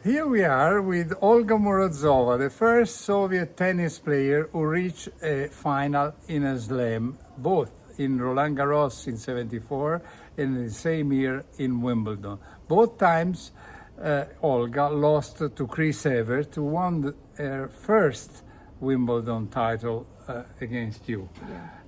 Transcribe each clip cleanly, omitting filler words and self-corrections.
Here we are with Olga Morozova, the first Soviet tennis player who reached a final in a slam, both in Roland Garros in '74 and in the same year in Wimbledon. Both times Olga lost to Chris Evert, who won her first Wimbledon title against you.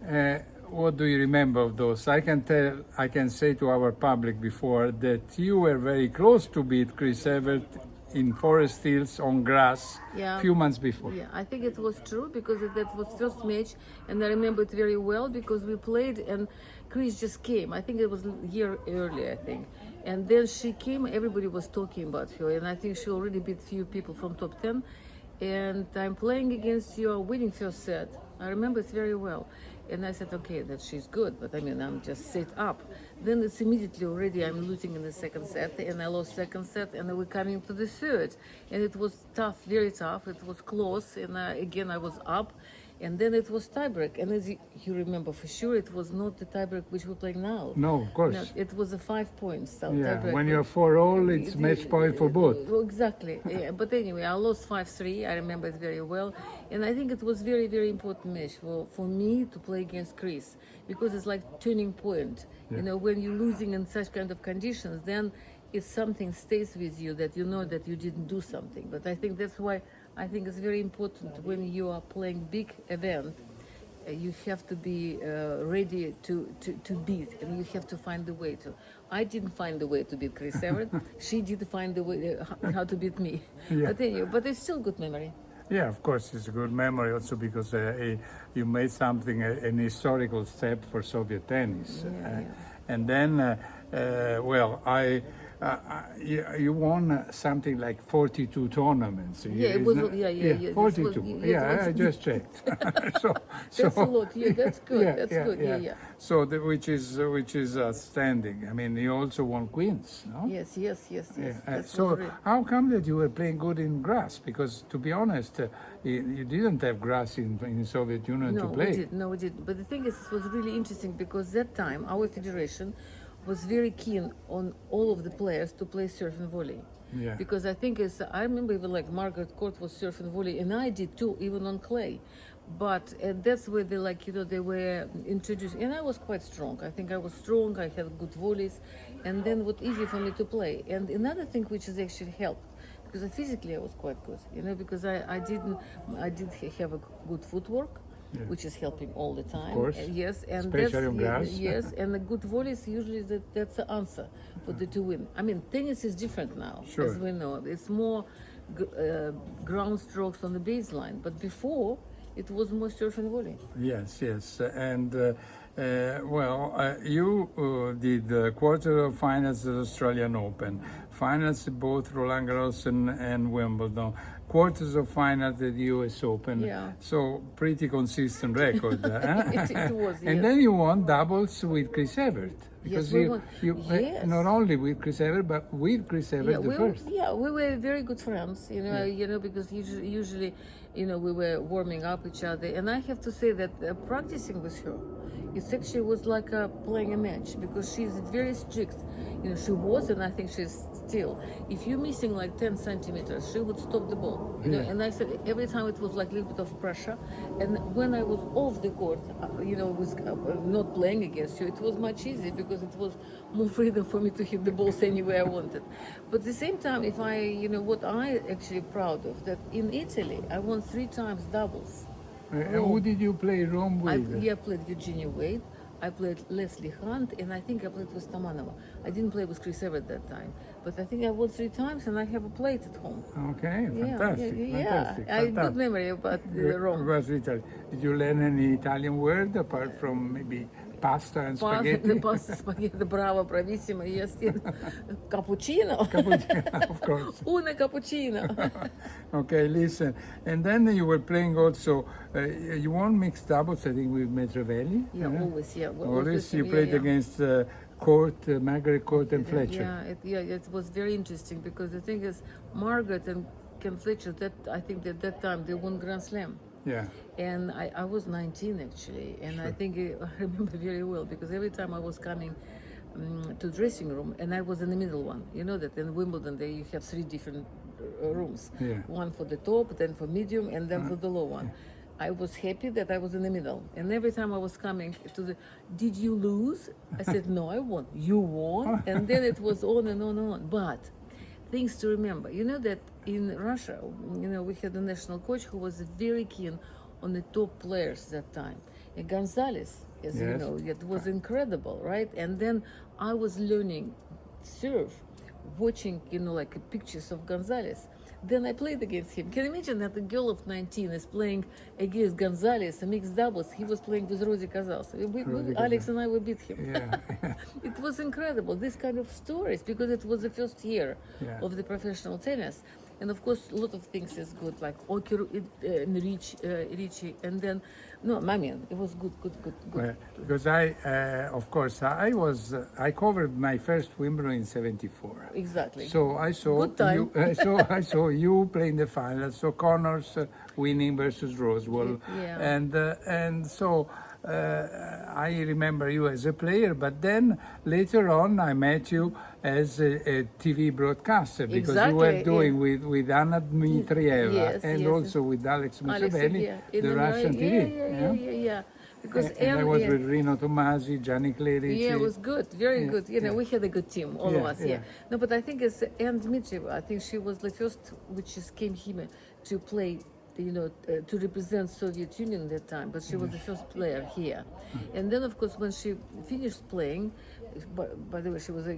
Yeah. What do you remember of those? I can say to our public before that you were very close to beat Chris Evert in Forest Hills on grass a few months before. Yeah, I think it was true because that was first match, and I remember it very well because we played and Chris just came. I think it was a year earlier, I think. And then she came, everybody was talking about her, and I think she already beat few people from top 10. And I'm playing against you, winning first set. I remember it very well. And I said, okay, that she's good, but I mean, I'm just set up. Then it's immediately already I'm losing in the second set, and I lost second set, and then we're coming to the third. And it was tough, very tough. It was close, and again, I was up. And then it was tiebreak. And as you remember for sure, it was not the tiebreak which we're playing now. No, of course. No, it was a 5 points. Yeah, when you're 4-all, it's match point for both. Exactly. Yeah. But anyway, I lost 5-3. I remember it very well. And I think it was very, very important match for me to play against Chris, because it's like turning point. Yeah. You know, when you're losing in such kind of conditions, then if something stays with you that you know that you didn't do something. But I think that's why I think it's very important when you are playing big event, you have to be ready to beat, and you have to find the way to. I didn't find the way to beat Chris Evert. She did find the way how to beat me. Yeah. But anyway, but it's still good memory. Yeah, of course, it's a good memory also because you made something, an historical step for Soviet tennis. Yeah. And then, you won something like 42 tournaments. Yeah, it was, 42. I just checked. That's a lot. Yeah, that's good. That's good. Yeah. So, which is outstanding. I mean, you also won Queens, no? Yes. So, how come that you were playing good in grass? Because, to be honest, you didn't have grass in the Soviet Union to play. No, we didn't. But the thing is, it was really interesting because that time our federation was very keen on all of the players to play surf and volley. Yeah. Because I think I remember even like Margaret Court was surf and volley, and I did too, even on clay. But that's where they were introduced, and I was quite strong. I think I was strong. I had good volleys, and then it was easy for me to play. And another thing which has actually helped, because physically I was quite good, because I did have a good footwork. Yeah. Which is helping all the time. Of course. Yes, and especially on grass. Yes, and the good volleys usually that's the answer for the to win. I mean, tennis is different now, sure. As we know. It's more ground strokes on the baseline, but before it was more surf and volley. Yes, and you did quarter-finals at the Australian Open, finals at both Roland Garros and Wimbledon, quarters of finals at the US Open. Yeah. So pretty consistent record. It was, And yes. then you won doubles with Chris Evert. Because yes, you not only with Chris Evert, but with Chris Evert first. Yeah, we were very good friends, because usually, we were warming up each other. And I have to say that practicing with her, it actually was like playing a match, because she's very strict. She was, and I think she's still. If you're missing like 10 centimeters, she would stop the ball. And I said every time it was like a little bit of pressure. And when I was off the court, was not playing against you, it was much easier because it was more freedom for me to hit the balls anywhere I wanted. But at the same time, if what I actually proud of, that in Italy, I won 3 times doubles. Who did you play Rome with? I played Virginia Wade, I played Leslie Hunt, and I think I played with Tamanova. I didn't play with Chris Evert that time, but I think I won 3 times, and I have a plate at home. Okay, fantastic. I have good memory about Rome. Did you learn any Italian word apart from maybe pasta and spaghetti? The pasta, spaghetti, bravo, bravissimo, yes. Cappuccino. Of course. Una cappuccino. Okay, listen. And then you were playing also, you won mixed doubles, I think, with Metrevelli. Yeah, always, yeah. Always you played against Margaret Court and Fletcher. It was very interesting because the thing is, Margaret and Ken Fletcher, I think at that time they won Grand Slam. Yeah. And I was 19 actually, and sure. I think I remember very well because every time I was coming to dressing room, and I was in the middle one. You know that in Wimbledon you have 3 different rooms. Yeah. One for the top, then for medium, and then for the low one. I was happy that I was in the middle. And every time I was coming to the, did you lose? I said, no, I won. You won? And then it was on and on and on. But things to remember. You know that in Russia, we had a national coach who was very keen on the top players that time. And Gonzalez, as you Yes. know, it was incredible, right? And then I was learning serve, watching, like pictures of Gonzalez. Then I played against him. Can you imagine that a girl of 19 is playing against Gonzalez, a mixed doubles? He was playing with Rodi Kazals. Alex and I, we beat him. Yeah. It was incredible, this kind of stories, because it was the first year Yeah. of the professional tennis. And of course, a lot of things is good, like Oker, Ricci, and then, it was good. Well, because I covered my first Wimbledon in '74. Exactly. So I saw Good time. you. I saw you playing the final. So Connors winning versus Roswell, Yeah. and so I remember you as a player. But then later on, I met you as a TV broadcaster because you were Exactly, doing with Anna Dmitrieva Yes, and yes. also with Alex Musevelli, in the Russian TV. Yeah. Because And I was with Rino Tomasi, Gianni Clerici. Yeah, it was good, very good. We had a good team, all of Yeah, us. yeah. No, but I think it's Anne Dmitrieva. I think she was the first which came here to play, to represent Soviet Union at that time. But she was the first player here. And then, of course, when she finished playing, by the way, she was a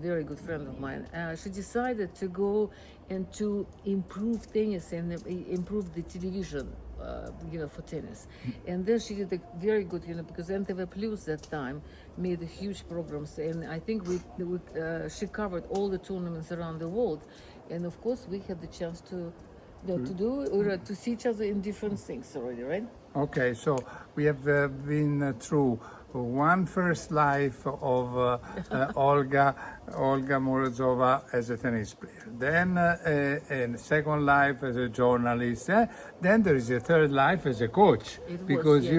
very good friend of mine. She decided to go and to improve tennis and improve the television. For tennis, and then she did a very good, because NTV Plus that time made huge programs, and I think she covered all the tournaments around the world, and of course we had the chance to to see each other in different things already, right? Okay, so we have been through one first life of Olga Morozova as a tennis player, then a second life as a journalist, then there is a third life as a coach, because yes.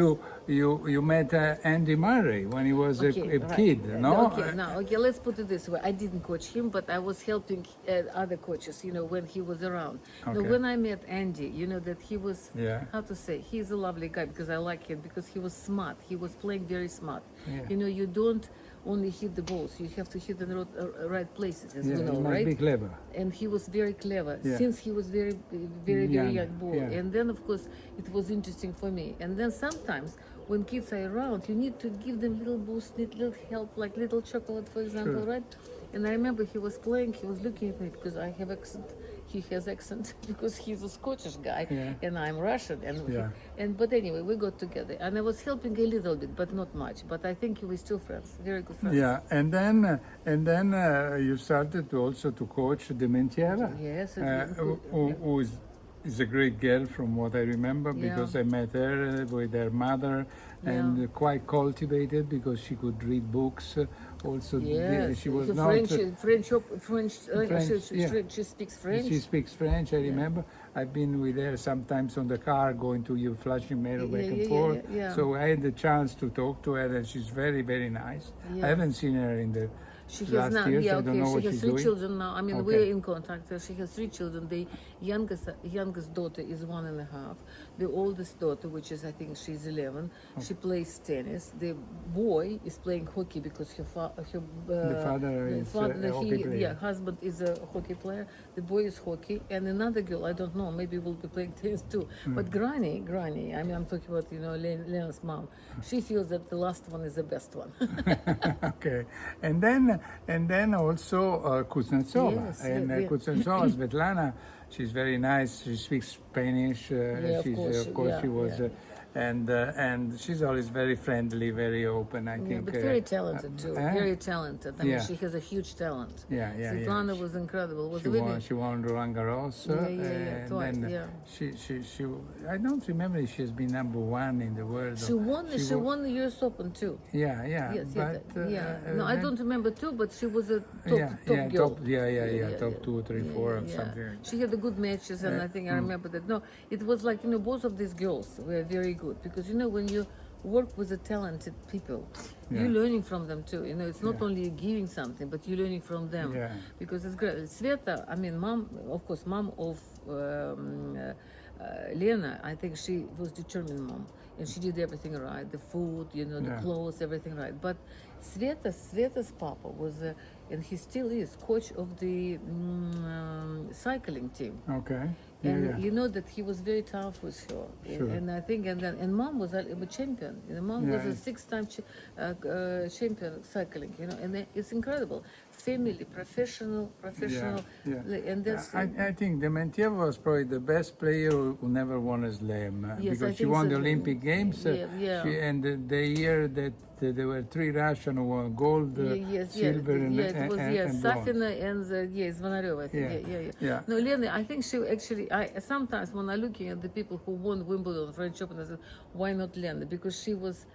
you met Andy Murray when he was a kid, no? Okay, let's put it this way. I didn't coach him, but I was helping other coaches, when he was around. Okay. Now, when I met Andy, that he was, Yeah. how to say, he's a lovely guy, because I like him, because he was smart. He was playing very smart. Yeah. You don't only hit the balls, you have to hit in the right places, as Yeah, we know, he must right? be clever. And he was very clever Yeah. since he was very Young, young boy. yeah. And then, of course, it was interesting for me. And then sometimes when kids are around, you need to give them little boost, little help, like little chocolate, for example, Sure. right? And I remember he was playing, he was looking at me because I have accent. He has accent because he's a Scottish guy, Yeah. and I'm Russian. Yeah. But anyway, we got together, and I was helping a little bit, but not much. But I think we're still friends, very good friends. Yeah, and then you started also to coach Dementieva, Yes, who is a great girl from what I remember, because I met her with her mother, and quite cultivated because she could read books. Also, Yes, she was the not French. She speaks French. She speaks French. I remember. I've been with her sometimes on the car, going to you, flashing mail back and forth. Yeah. So I had the chance to talk to her, and she's very, very nice. Yeah. I haven't seen her in the She has last now, years. I don't know she what has she's 3 doing. children now. I mean, Okay. we're in contact. She has 3 children. The youngest daughter is 1.5. The oldest daughter, which is, I think she's 11, she plays tennis. The boy is playing hockey because The father is a hockey player. husband is a hockey player. The boy is hockey, and another girl, I don't know, maybe will be playing tennis too. But Granny, I mean, I'm talking about Lena's mom. She feels that the last one is the best one. Okay, and then also Kuznetsova, Yes, and yeah. Kuznetsova, Svetlana, she's very nice. She speaks Spanish. of course, She was, yeah. And she's always very friendly, very open. I Yeah, think, but very talented too. Very talented. I mean, Yeah. she has a huge talent. Yeah. Svetlana was incredible. Was She won Roland Garros. And twice, then yeah. She. I don't remember if she has been number 1 in the world. She won the US Open too. Yeah. Yes, But, No, I then- don't remember too, but she was a top girl. Top 2, 3, 4, or something. She had the good matches, and I think I remember that. No, it was like both of these girls were very good, because when you work with the talented people. Yeah. You're learning from them too. It's not Yeah. only giving something, but you're learning from them. Yeah. Because it's great. Sveta, I mean, mom of Lena, I think she was determined mom, and she did everything right. The food, the Yeah. clothes, everything right. But Sveta's papa was, and he still is, coach of the cycling team. Okay. And Yeah. you know that he was very tough with her, Sure. and I think, and mom was a champion. Mom was Yeah. a 6-time champion cycling. And it's incredible. Family, professional, Yeah. and that's. I think Dementieva was probably the best player who never won a slam Yes, I because she think won so the too. Olympic Games. Yeah. And the year that there were 3 Russian who won gold, silver, and it was and bronze. Safina and Zvonareva, I think. Yeah. No, Lena, I think she actually. I sometimes when I'm looking at the people who won Wimbledon, French Open, I said, why not Lena? Because she was,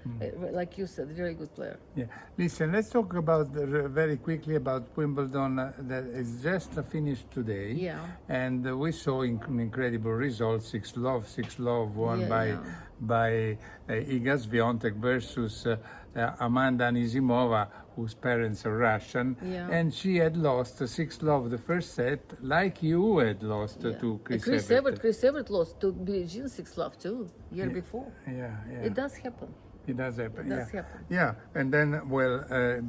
like you said, a very good player. Yeah. Listen, let's talk about very quickly about Wimbledon that is just finished today. Yeah. And we saw incredible results. 6-love won Yeah, by Iga Swiatek versus Amanda Anisimova, whose parents are Russian. Yeah. And she had lost 6-love the first set, like you had lost to Chris Evert. Chris Evert lost to Billie Jean 6-love too, year before. Yeah. It does happen. It does happen. It does happen. Yeah, and then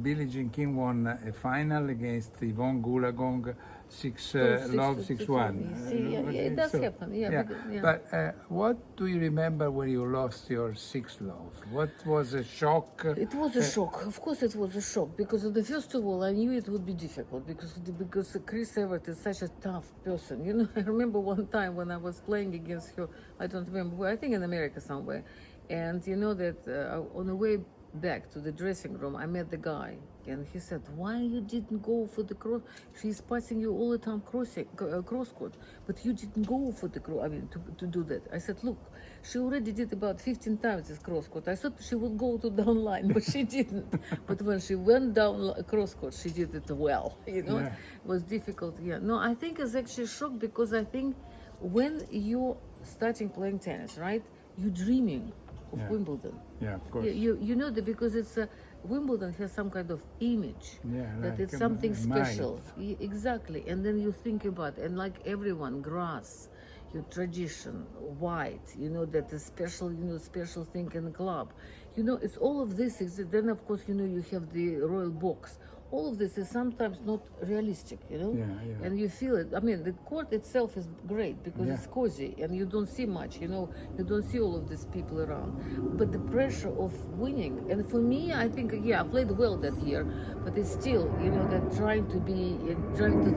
Billie Jean King won a final against Yvonne Goolagong, 6-love, 6-1. You see, it does happen. Yeah. But what do you remember when you lost your 6-love? What was a shock? It was a shock. Of course, it was a shock because first of all, I knew it would be difficult because Chris Evert is such a tough person. I remember one time when I was playing against her. I don't remember where. I think in America somewhere. And you know that on the way back to the dressing room, I met the guy, and he said, "Why you didn't go for the cross? She's passing you all the time cross court, but you didn't go for the cross. I mean, to do that." I said, "Look, she already did about 15 times this cross court. I thought she would go to down line, but she didn't. But when she went down cross court, she did it well. It was difficult. Yeah. No, I think it's actually a shock because I think when you're starting playing tennis, right, you're dreaming of Wimbledon. Yeah, of course. You know that because it's Wimbledon has some kind of image that like it's something a special. Exactly. And then you think about and like everyone, grass, your tradition, white, that is special, special thing in the club. It's all of this. Then of course, you have the royal box. All of this is sometimes not realistic, and you feel it. I mean, the court itself is great because it's cozy and you don't see much, you don't see all of these people around. But the pressure of winning, and for me, I think, I played well that year, but it's still, that trying to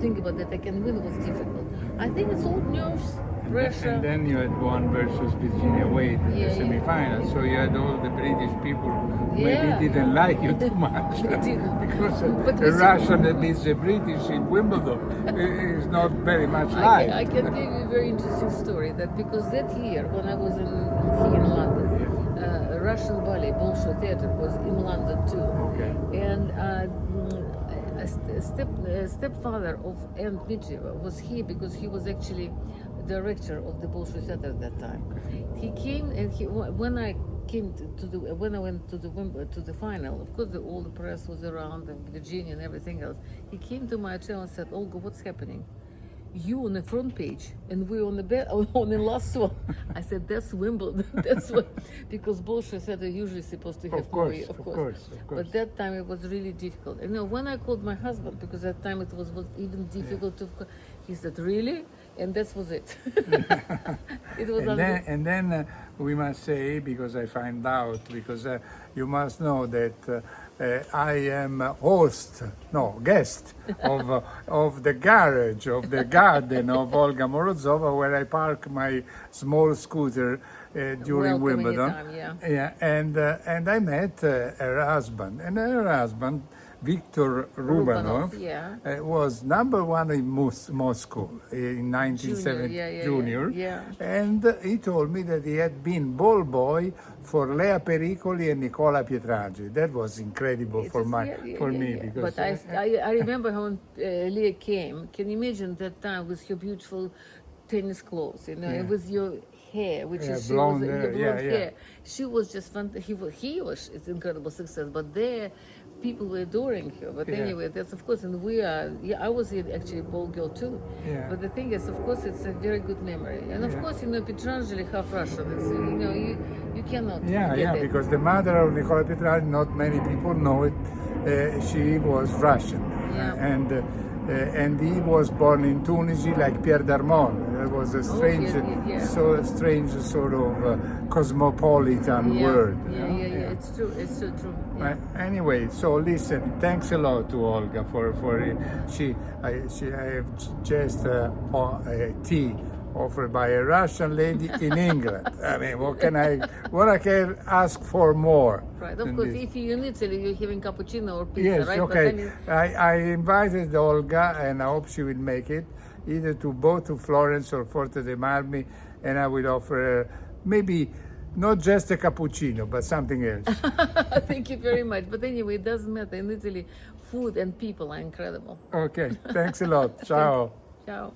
think about that I can win was difficult. I think it's all nerves. Pressure. And then you had one versus Virginia Wade in the semifinals, so you had all the British people who maybe didn't like you too much because a Russian that beats the British in Wimbledon is not very much liked. I can give you a very interesting story that because that year when I was here in London, Russian ballet, Bolshoi Theatre was in London too, and a stepfather of Dementieva was here because he was actually director of the Bolshoi Theatre at that time. He came and when I went to the final, of course all the press was around and Virginia and everything else. He came to my hotel and said, "Olga, what's happening? You on the front page and we on the last one." I said, "That's Wimbledon." That's what, because Bolshoi Theatre usually supposed to have Of course. But that time it was really difficult. When I called my husband, because that time it was even difficult to. He said, "Really?" And that was it. It was. And then we must say, because I find out, because you must know that I am guest of the garage, of the garden of Olga Morozova, where I park my small scooter during Wimbledon. And I met her husband, and her husband, Victor Rubenov, was number 1 in Moscow in 1970 junior. And he told me that he had been ball boy for Lea Pericoli and Nicola Pietrangeli. That was incredible for me. Because but I remember when Lea came. Can you imagine that time with your beautiful tennis clothes, and with your hair, which is blonde she was, hair, blonde yeah. hair. She was just he was it's incredible success, but there people were adoring her. But anyway, that's of course, and I was actually a ball girl too. Yeah. But the thing is, of course, it's a very good memory, and of course, Petrangeli half Russian. It's you cannot forget it. Because the mother of Nicola Petrangeli, not many people know it. She was Russian, and he was born in Tunisia, like Pierre Darmon. It was a strange, so strange sort of cosmopolitan word. It's true. It's so true. Yeah. Anyway, so listen, thanks a lot to Olga for I have just tea offered by a Russian lady in England. I mean, what can I ask for more? Right, of course, if you're in Italy, you're having cappuccino or pizza, Yes, right? okay. I invited Olga, and I hope she will make it, either to Florence or Forte dei Marmi, and I will offer her maybe not just a cappuccino, but something else. Thank you very much. But anyway, it doesn't matter. In Italy, food and people are incredible. Okay, thanks a lot. Ciao. Ciao.